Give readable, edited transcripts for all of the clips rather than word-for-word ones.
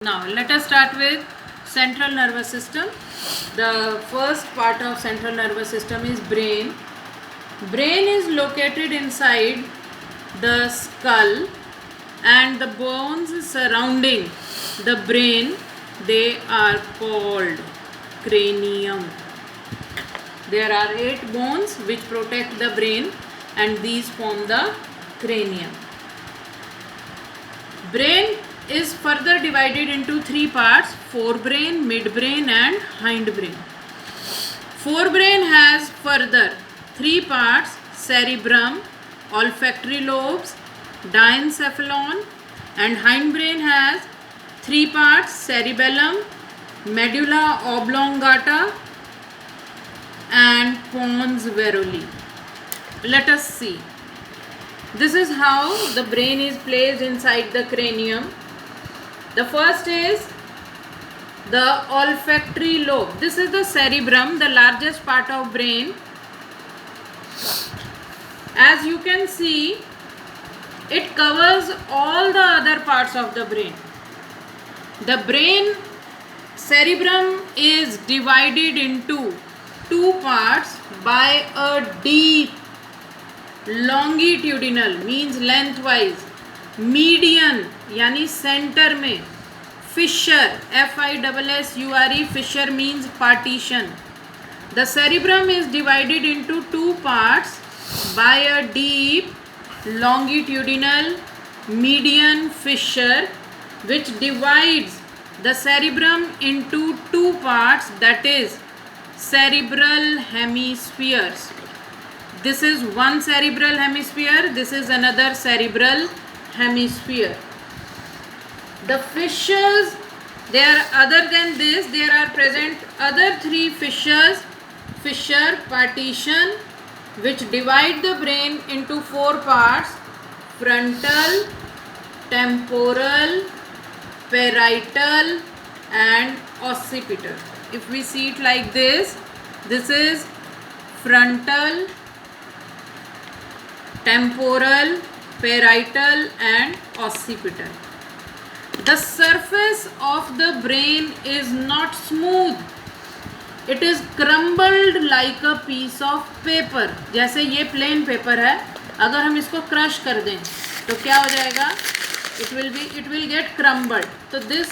Now let us start with central nervous system. The first part of central nervous system is brain. Brain is located inside the skull and the bones surrounding the brain, they are called cranium. There are 8 bones which protect the brain and these form the cranium. Brain is further divided into 3 parts: forebrain, midbrain and hindbrain. Forebrain has further 3 parts: cerebrum, olfactory lobes, diencephalon, and hindbrain has 3 parts: cerebellum, medulla oblongata and pons varolii. Let us see. This is how the brain is placed inside the cranium. The first is the olfactory lobe. This is the cerebrum, the largest part of brain. As you can see, it covers all the other parts of the brain. The brain cerebrum is divided into 2 parts by a deep longitudinal means lengthwise, median यानी centre में, fissure FISSURE, fissure means partition. The cerebrum is divided into 2 parts by a deep longitudinal median fissure which divides the cerebrum into 2 parts, that is cerebral hemispheres. This is one cerebral hemisphere, this is another cerebral hemisphere. The fissures, there other than this, there are present other 3 fissures, fissure, partition, which divide the brain into 4 parts: frontal, temporal, parietal and occipital. If we see it like this is frontal, temporal, parietal and occipital. The surface of the brain is not smooth. It is crumbled like a piece of paper. जैसे ये plain paper है, अगर हम इसको crush कर दें तो क्या हो जाएगा? It will get crumbled. So this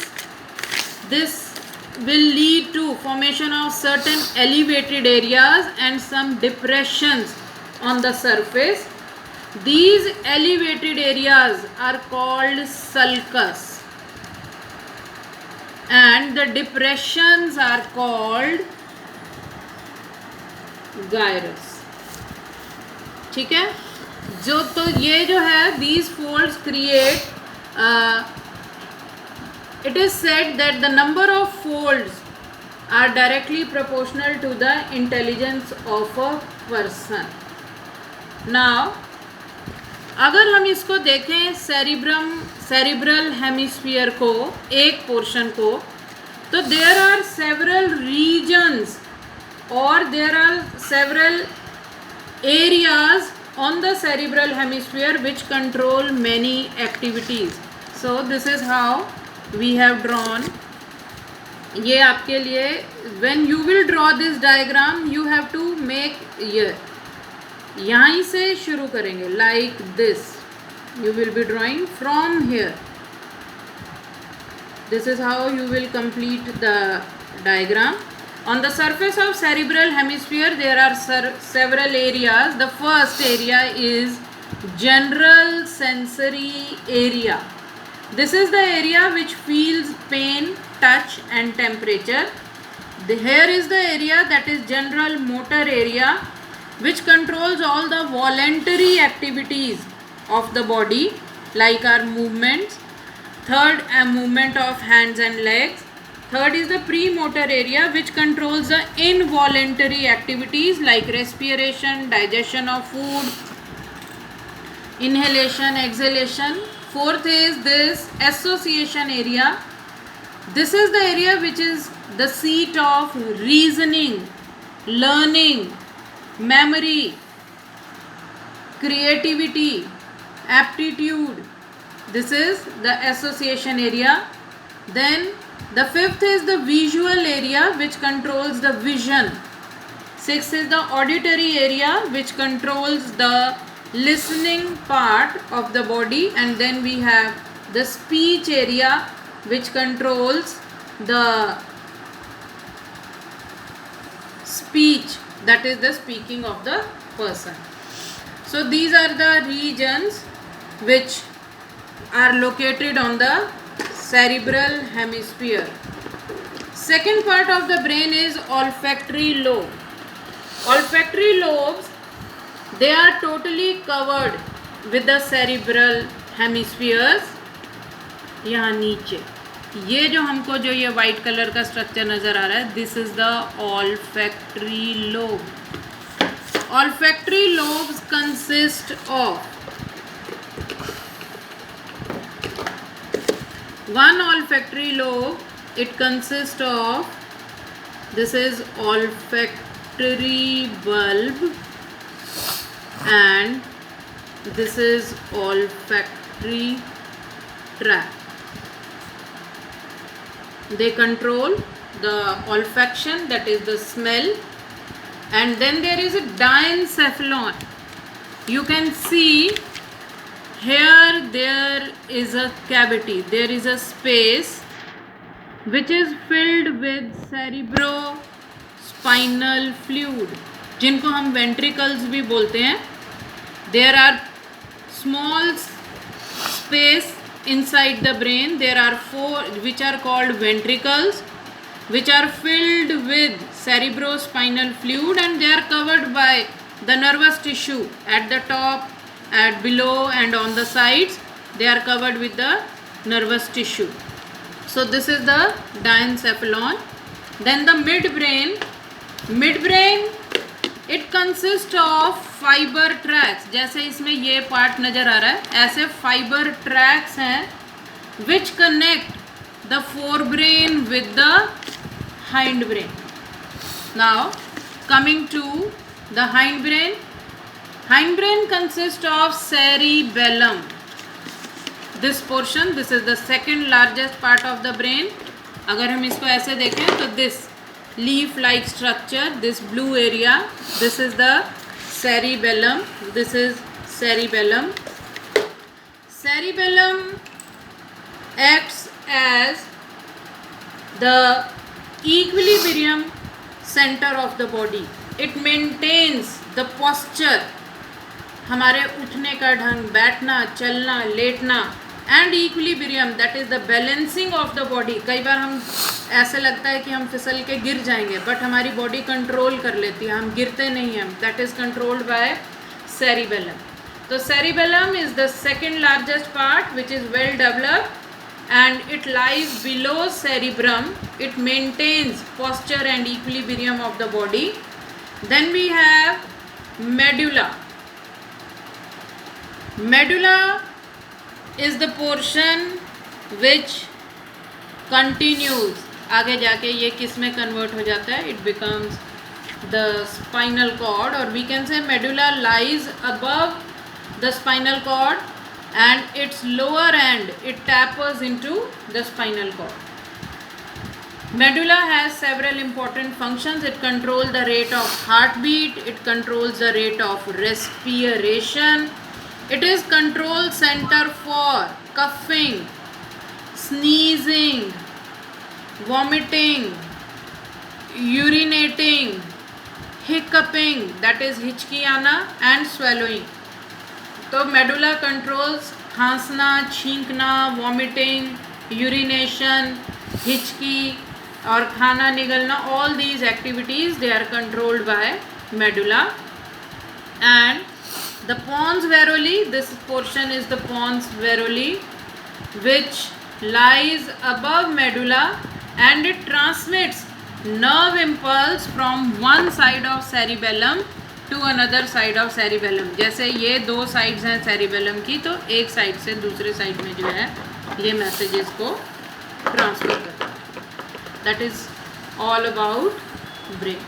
will lead to formation of certain elevated areas and some depressions on the surface. These elevated areas are called sulcus and the depressions are called gyrus. ठीक है, तो ये जो है, these folds create, it is said that the number of folds are directly proportional to the intelligence of a person. Now अगर हम इसको देखें सेरिब्रल हेमिस्फीयर को, एक पोर्शन को, तो देयर आर सेवरल रीजन्स और there are several areas on the cerebral hemisphere which control many activities. So this is how we have drawn. ये आपके लिए, when you will draw this diagram you have to make, यहीं से शुरू करेंगे, like this. You will be drawing from here. This is how you will complete the diagram. On the surface of cerebral hemisphere there are several areas. The first area is general sensory area. This is the area which feels pain, touch and temperature. Here is the area that is general motor area, which controls all the voluntary activities of the body like our movements. Third, a movement of hands and legs. Third is the premotor area which controls the involuntary activities like respiration, digestion of food, inhalation, exhalation. Fourth is this association area. This is the area which is the seat of reasoning, learning, memory, creativity, aptitude. This is the association area. Then the fifth is the visual area, which controls the vision. Sixth is the auditory area, which controls the listening part of the body. And then we have the speech area, which controls the speech, that is the speaking of the person. So these are the regions which are located on the cerebral hemisphere. Second part of the brain is olfactory lobe. Olfactory lobes, they are totally covered with the cerebral hemispheres. यहाँ नीचे ये जो हमको जो ये white colour का structure नज़र आ रहा है, this is the olfactory lobe. Olfactory lobes consist of one olfactory lobe. It consists of, this is olfactory bulb and this is olfactory tract. They control the olfaction, that is the smell. And then there is a diencephalon. You can see here there is a cavity, there is a space which is filled with cerebrospinal fluid, जिनको हम ventricles भी बोलते हैं. There are small space inside the brain. There are 4 which are called ventricles, which are filled with cerebrospinal fluid, and they are covered by the nervous tissue at the top, at below, and on the sides. They are covered with the nervous tissue. So this is the diencephalon. Then the midbrain. Midbrain, it consists of fiber tracts. जैसे इसमें ये part नज़र आ रहा है, ऐसे fiber tracts हैं which connect the forebrain with the hindbrain. Now coming to the hindbrain. Hindbrain consists of cerebellum. This portion, this is the second largest part of the brain. अगर हम इसको ऐसे देखें तो this leaf like structure, this blue area, this is the cerebellum. This is cerebellum. Cerebellum acts as the equilibrium center of the body. It maintains the posture, हमारे उठने का ढंग, बैठना, चलना, लेटना, and equilibrium, that is the balancing of the body. कई बार हम ऐसे लगता है कि हम फिसल के गिर जाएंगे, बट हमारी बॉडी कंट्रोल कर लेती है, हम गिरते नहीं हैं. That is controlled by cerebellum. तो cerebellum is the second largest part, which is well developed, and it lies below cerebrum. It maintains posture and equilibrium of the body. Then we have medulla. Medulla is the portion which continues. आगे जाके ये किस में convert हो जाता है? It becomes the spinal cord, or we can say medulla lies above the spinal cord, and its lower end, it tapers into the spinal cord. Medulla has several important functions. It controls the rate of heartbeat, it controls the rate of respiration. It is control center for coughing, sneezing, vomiting, urinating, hiccuping, that is हिचकी आना, and swallowing. तो medulla controls खांसना, छींकना, vomiting, urination, हिचकी और खाना निगलना. All these activities, they are controlled by medulla. And the pons varoli, this portion is the pons varoli, which lies above medulla, and it transmits nerve impulse from one side of cerebellum to another side of cerebellum. जैसे ये 2 sides हैं cerebellum की, तो एक side से दूसरे side में जो है ये messages को transfer करता है. That is all about brain.